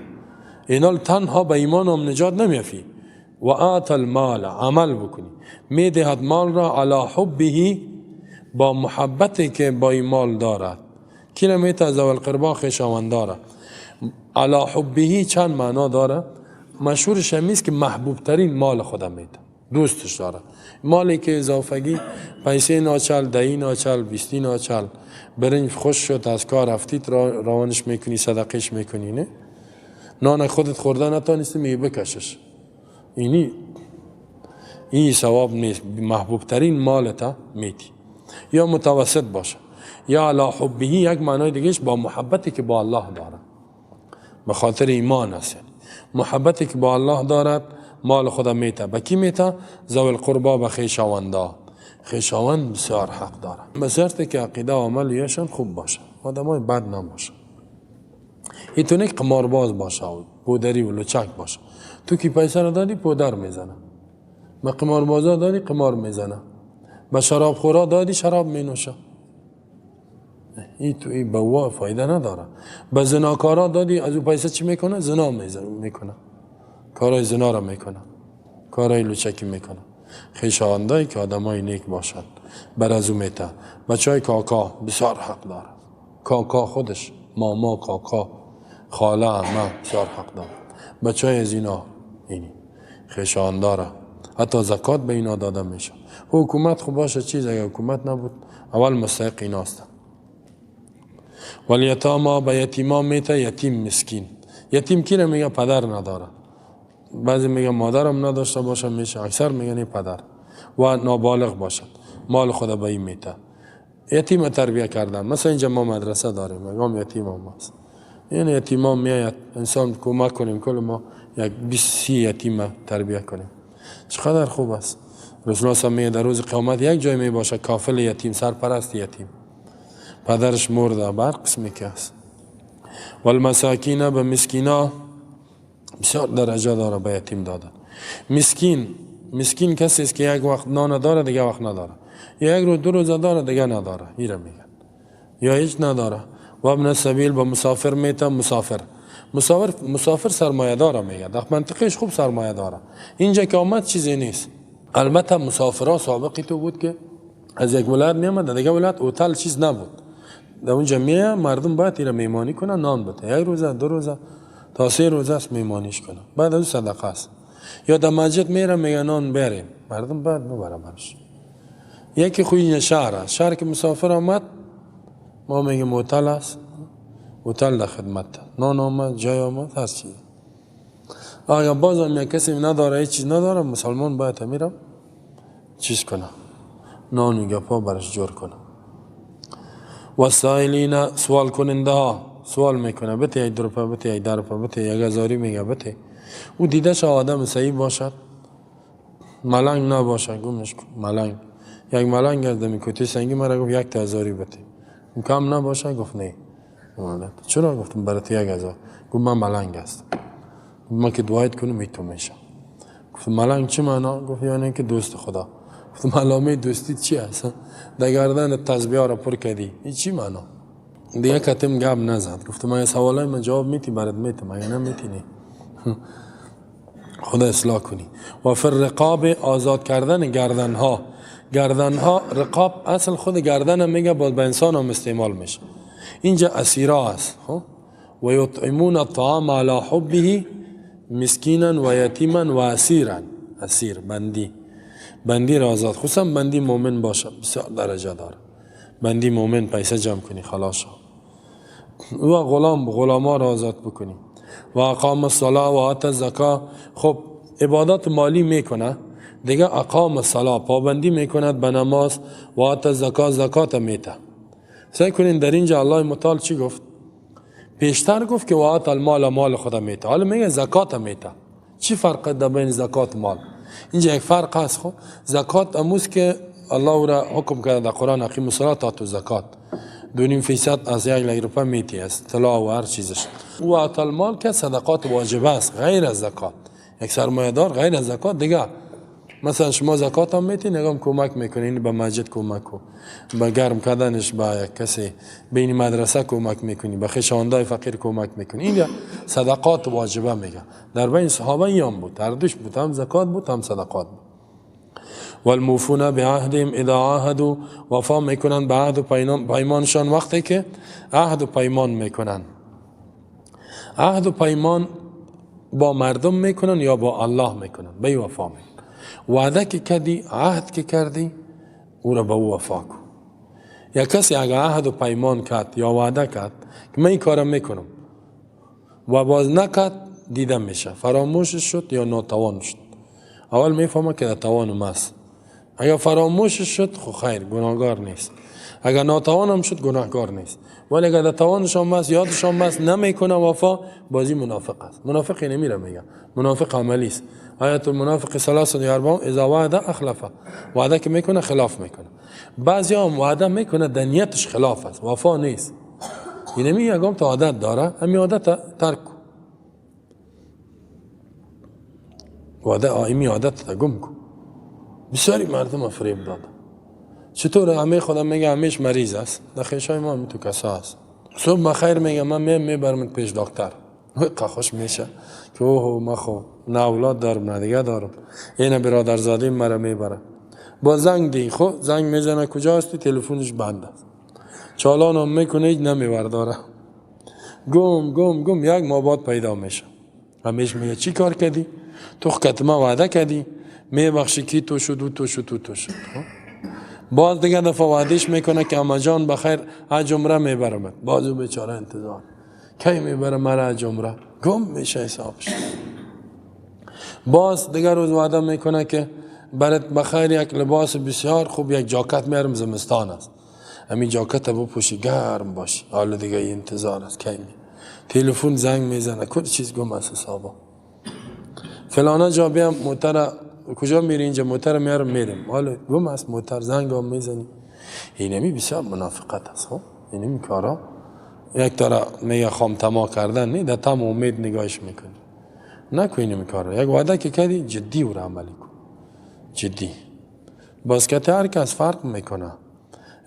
اینا تنها به ایمان هم نجات نمیافی. و آت المال، عمل بکنی، میدهد مال را علی حبه، با محبتی که با این مال دارد. کی نمیته ذوی القربا خویشاوند داره. علی حبه چند معنا داره؟ مشهورش همیست که محبوب ترین مال خودم میده، دوستش داره. مالی که اضافگی پیسه ناچل، دهی ناچل، 20 ناچل، برنج خوش شد از کار رفتید روانش میکنی، صدقش میکنی، نه نان خودت خورده نتانستی میگی بکشش، این ثواب نیست. محبوب ترین مالتا میدی. یا متوسط باشه، یا علی حبه، یک معنای دیگهش با محبتی که با الله داره. به خاطر ایمان است. محبتی که با الله دارد مال خدا میته. به کی میته؟ ذوی القربا، به خویشاوندا. خویشاوند بسیار حق داره، به شرطی که عقیده و عملیشان خوب باشه، آدمای بد نباشه. اینطوری که قمارباز باشه و پودری و لچک باشه. تو کی پیسه رو دادی پودر میزنه، به قماربازا دادی قمار میزنه، به شراب خورا دادی شراب مینوشه. این به وا فایده نداره. به زناکارا دادی، از او پیسه چی میکنه؟ زنا میکنه، کارای زنا را میکنه، کارای لچکی میکنه. خویشاوندایی که آدمای نیک باشند بر از او میته. بچهای کاکا بسیار حق داره، کاکا خودش، ماما، کاکا، خاله، عمه بسیار حق داره. بچهای از اینا اینی خویشاونداره. حتی زکات به اینا داده میشه. حکومت خوب باشه چیز، اگه حکومت نبود اول مستحق اینا هستن. والیتاما، به یتیما میته. یتیم مسکین. یتیم کی رو میگه؟ پدر نداره. بعضی میگه مادرم نداشته باشه میشه، اکثر میگن پدر و نابالغ باشد، مال خدا به این میته. یتیم تربیه کردن. مثلا اینجا ما مدرسه داریم، میگم یتیم هم هست. یعنی یتیم هم میاید انسان کمک کنیم، کل ما یک 20 یتیم تربیه کنیم، چقدر خوب است. رسول الله میگه در روز قیامت یک جای می باشه کافل یتیم، سرپرست یتیم، پدرش مرده، بر قسمی که است. والمساکین، به مسکینا بسیار درجه داره به یتیم دادن. مسکین کسی است که یک وقت نان داره دیگه وقت نداره، یا یک روز 2 روز داره دیگه نداره، ایره میگن، یا هیچ نداره. و ابن السبیل، به مسافر میته. مسافر سرمایه داره میگه، در منطقهش خوب سرمایه داره. اینجا که آمد چیزی نیست. البته مسافرها سابقی تو بود که از یک ولایت میامد دیگه ولایت هتل چیز نبود، در اونجا میه مردم باید ایره میمانی کنن، نان بده، 1 روزه 2 روزه تا 3 روزه است میمانیش کنن، بعد از صدقه است. یا در مسجد میره میگه نان بریم، مردم باید ببره برش. یکی خوی شهر است، شهر که مسافر آمد ما میگیم هتل است، هتل در خدمت، نان آمد، جای آمد، هر چیز. آیا باز هم یک کسی نداره، هیچ چیز نداره، مسلمان باید میره چیز کنه، نان و گپا برش جور کنه. و سائلین، سوال کننده ها سوال میکنه، بته 1 روپیه، بته 10 روپیه، بته 1000 میگه بته. او دیده شو آدم صحیح باشد، ملنگ نباشه، گمش کن ملنگ. یک ملنگ از دمی کتی سنگی مرا گفت 1000 بته، کم نباشه، گفت نه. چرا؟ گفتم برای 1000. گفت من ملنگ هستم، ما که دعایت کنم میتون میشه. گفت ملنگ چه معنا؟ گفت یعنی که دوست خدا. گفتم علامه دوستی چی هست؟ در گردن تسبیح را پر کردی، این چی معنا؟ دیگه کتم گپ نزد. گفتم من سوالای من جواب میتی برات میتم، اگه نمیتونی خدا اصلاح کنی. و فر رقاب، آزاد کردن گردنها. رقاب اصل خود گردن میگه، باز به انسان هم استعمال میشه. اینجا اسیرا است. و یطعمون الطعام علی حبه مسکینا و یتیما و اسیرا. اسیر بندی را آزاد، خصوصا بندی مومن باشه، بسیار درجه داره. بندی مومن پیسه جمع کنی خلاص، و غلاما را آزاد بکنی. و اقام الصلاه و آت الزکات. خب عبادات مالی میکنه دیگه، اقام الصلاه پابندی میکند به نماز، و آت الزکات زکات میته. سعی کنین در اینجا الله متعال چی گفت؟ پیشتر گفت که و آت المال، مال خدا میته، حالا میگه زکات میته. چی فرق ده بین زکات مال؟ اینجا یک فرق هست. خب زکات اموز که الله را حکم کرده در قرآن، اقیم الصلاه و آتوا الزکات، 2.5% از 1 روپیه میتی است، طلا و هر چیزش. و آت المال که صدقات واجب است غیر از زکات. یک سرمایه دار غیر از زکات دیگه، مثلا شما زکات هم میتی، نگام کمک میکنین به مسجد کمک کن، به گرم کردنش به کسی، به این مدرسه کمک میکنی، به خویشاوندای فقیر کمک میکنی. اینجا صدقات واجبه میگه. در بین صحابه ایام بود، هر دوش بود، هم زکات بود هم صدقات بود. والموفون بعهدهم اذا عاهدوا، وفا میکنن به عهد و پیمانشان وقتی که عهد و پیمان میکنن. عهد و پیمان با مردم میکنن یا با الله میکنن، به وفا میکنن. وعده که کردی، عهد که کردی، او را به او وفا کن. یا کسی اگر عهد و پیمان کرد یا وعده کرد که من این کارم میکنم و باز نکرد، دیده میشه فراموش شد یا ناتوان شد. اول میفهمه که توانم است، اگر فراموش شد خو خیر گناهگار نیست، اگر ناتوان هم شد گناهگار نیست. ولی اگر در توانش هم است یادش هم است نمیکنه وفا، بازی منافق است. منافق نمیره میگه، منافق عملی است. آیت المنافق ثلاث و اربع اذا وعده اخلفه، وعده که میکنه خلاف میکنه. بعضی هم وعده میکنه در نیتش خلاف است، وفا نیست. این میگه اگه تو عادت داره همین عادت ترک کن، این عادت تا گم کن. بسیاری مردم فریب داده. چطور همه خدا میگه همیش مریض است، در خیشای ما هم تو کسا است. صبح بخیر میگه من میبرم پیش دکتر، خوش میشه که اوه ما خب نه اولاد دارم نه دیگه دارم، این برادرزاده مرا میبره. با زنگ دی خب زنگ میزنه کجا هستی، تلفنش بند است، چالان هم میکنه هیچ نمیبرداره. گم یک ماه بعد پیدا میشه. همیش میگه چی کار کردی؟ تو خدمت وعده کردی میبخشی کی تو شد تو شد. باز دیگه دفعه وعدهش میکنه که اما جان بخیر حج عمره میبرم، بازو بیچاره انتظار کی میبره مرا حج عمره، گم میشه حسابش. باز دیگه روز وعده میکنه که برات بخیر یک لباس بسیار خوب یک جاکت میارم، زمستان است، همین جاکت بپوشی گرم باشی. حالا دیگه انتظار است کی می تلفن زنگ میزنه کل چیز گم است حسابا. فلانا جا بیام موتر کجا میری، اینجا موتر میارم میرم، حالا گم است موتر، زنگ هم میزنی. اینمی بسیار منافقت است. خب اینمی کارا یک طرح میگه خام تما کردن نه، در تم امید نگاهش میکنی. نکنی اینمی کارا. یک وعده که کردی جدی و عملی کن، جدی. باز که هر کس فرق میکنه.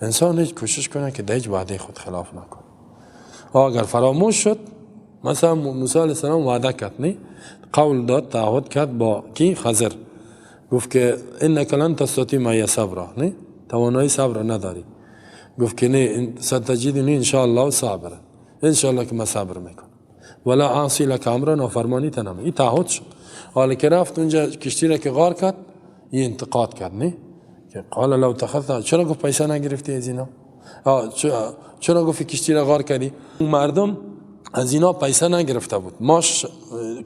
انسان هیچ کوشش کنه که دیج وعده خود خلاف نکنه. اگر فراموش شد، مثلا موسی علیه السلام وعده کرد نه، قول داد تعهد کرد با کی؟ خضر. گفت که انک لن تستطیع معی صبرا، نه توانایی صبر نداری. گفت که نه ستجدنی ان شاء الله صابرا، ان شاء الله که من صبر میکنم، ولا عاصی لک امرا، نافرمانی تنم. این تعهد شد. حالا که رفت اونجا کشتی را که غار کرد، این انتقاد کرد نه که قال لو تخذت، چرا گفت پیسه نگرفتی از اینا؟ چرا گفت کشتی را غار کردی؟ مردم از اینا پیسه نگرفته بود، ماش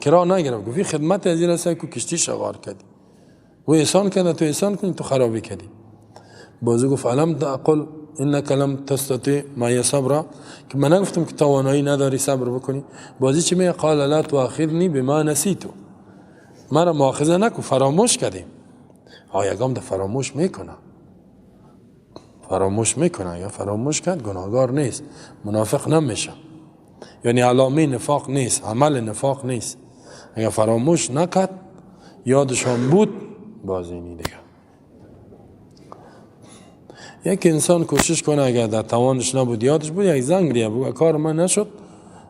کرا نگرفت. گفت خدمت از اینا سه کو کشتی غار کردی، و احسان کرده تو احسان کنی تو خرابی کردی. بازو گفت علم تقل انک لم تستطیع معی صبرا، که من نگفتم که توانایی نداری صبر بکنی. بازی چی میگه؟ قال لا تؤاخذنی بما نسیت، مرا مؤاخذه نکن فراموش کردیم. یکم ده فراموش میکنه یا فراموش کرد گناهگار نیست، منافق نمیشه. یعنی علامه نفاق نیست، عمل نفاق نیست. اگر فراموش نکرد یادشان بود باز اینی دیگه. یک انسان کوشش کنه اگر در توانش نبود یادش بود یک زنگ ریه بگه کار من نشد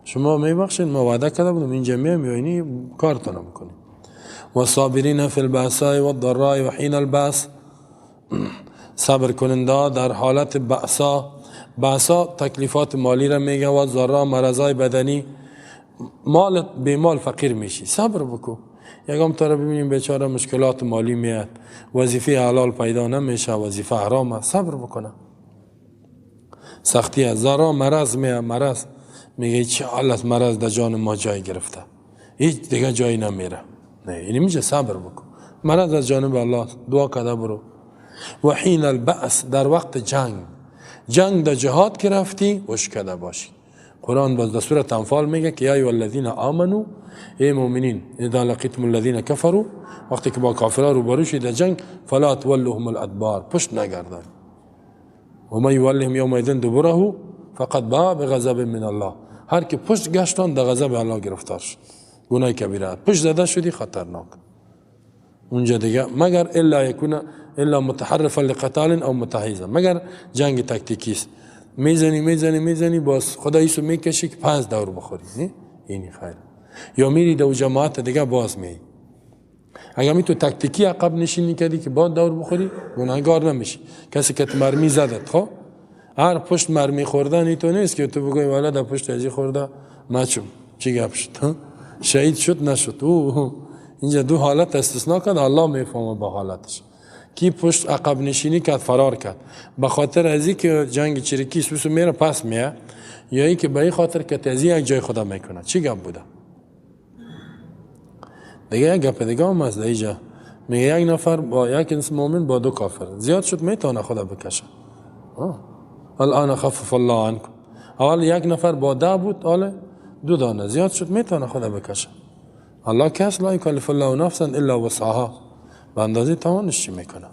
شما میبخشید، ما وعده کرده بودم اینجا میام یا اینی کارتون میکنیم. و صابرین فی البأساء و الضراء و حین البأس، صبر کننده در حالت بأسا تکلیفات مالی را میگه، و ضراء مرضای بدنی، مال به مال فقیر میشی صبر بکو. یکم تا را ببینیم بیچاره مشکلات مالی میاد، وظیفه حلال پیدا نمیشه، وظیفه حرام، صبر بکنه. سختی از ضراء مرض مرض میگه چه حالت مرض در جان ما جای گرفته هیچ دیگه جایی نمیره، نه این میگه صبر بکن، مرض از جانب الله دعا کرده برو. و حین البأس در وقت جنگ در جهاد که رفتی وشکده باشی. قرآن باز در سورة انفال میگه که یا ایها الذین آمنو، ای مؤمنین اذا لقیتم الذین کفروا، وقتی که با کافرها روبرو شید در جنگ، فلا تولوهم الادبار، پشت نگردان. و من یولهم یومئذ دبره فقد باء بغضب من الله، هر که پشت گشتان در غضب الله گرفتار شد، گناه کبیره. پشت زده شدی خطرناک اونجا دیگه، مگر الا متحرفا لقتال او متحیزا، مگر جنگ تاکتیکی است، میزنی باز خداییسو میکشی که 5 دور بخوری، نه اینی خیر. یا میری دو جماعت دیگه باز می، اگر می تو تاکتیکی عقب نشینی کردی که بعد دور بخوری گناهگار نمیشی. کسی که مرمی زدت، خب هر پشت مرمی خوردن تو نیست که تو بگوی والا در پشت ازی خورده مچم چی گپ شد، شهید شد نشد. اینجا دو حالت استثناء کرد، الله میفهمه با حالتش. کی پشت عقب نشینی کرد فرار کرد به خاطر ازی که جنگ چریکی سوسو میره پس میه، یا ای که به این خاطر که تازی یک جای خدا میکنه، چی گپ بوده دیگه؟ گپ دیگه هم از اینجا میگه یک نفر با یک مؤمن با دو کافر زیاد شد میتونه خدا بکشه. الان خفف الله عنکم. اول یک نفر با 10 بود، حالا 2 دانه زیاد شد میتونه خدا بکشه. الله کس لا یکلف الله نفسا الا وسعها، به اندازه توانش چی میکنه.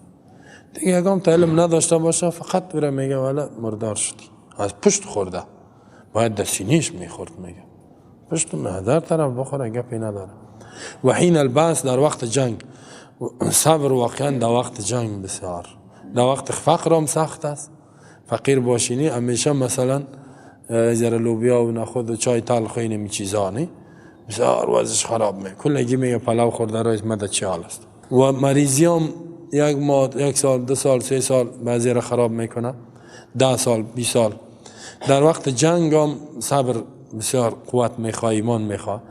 دیگه اگه هم علم نداشته باشه فقط بره میگه ولی مردار شدی، از پشت خورده، باید در سینه‌اش میخورد. میگه پشت در طرف بخوره گپی نداره. و حین الباس، در وقت جنگ. صبر واقعا در وقت جنگ بسیار، در وقت فقر هم سخت است. فقیر باشینی همیشه مثلا زر لوبیا و نخود و چای تلخ و اینمی چیزا نه بسیار وضعش خراب میکنه. کلگی میگه پلاو خورده رایز مده چی حال است. و مریضی هم یک ماه، 1 سال، 2 سال، 3 سال بعضی را خراب میکنه، 10 سال، 20 سال. در وقت جنگ هم صبر بسیار قوت میخواه، ایمان میخواه.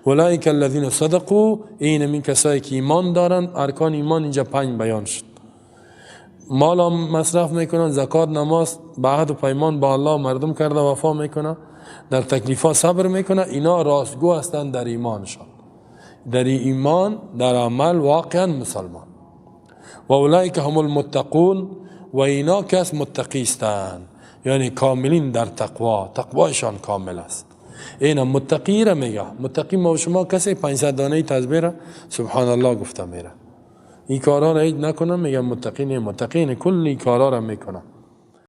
اولئک الذین صدقوا، این من کسایی که ایمان دارن. ارکان ایمان اینجا 5 بیان شد. مال هم مصرف میکنن، زکات، نماز، به عهد و پیمان با الله مردم کرده وفا میکنن، در تکلیفا صبر میکنن. اینا راستگو هستند در ایمانشان، در ایمان، در عمل واقعا مسلمان. و اولئک هم المتقون، و اینا کس متقی هستند، یعنی کاملین در تقوا، تقوایشان کامل است. اینا متقی را میگه. متقی ما و شما کسی 500 دانه تسبیح را سبحان الله گفته میره، این کارا را هیچ نکنه، میگم متقی نه. متقی نه کلی کارا را میکنه.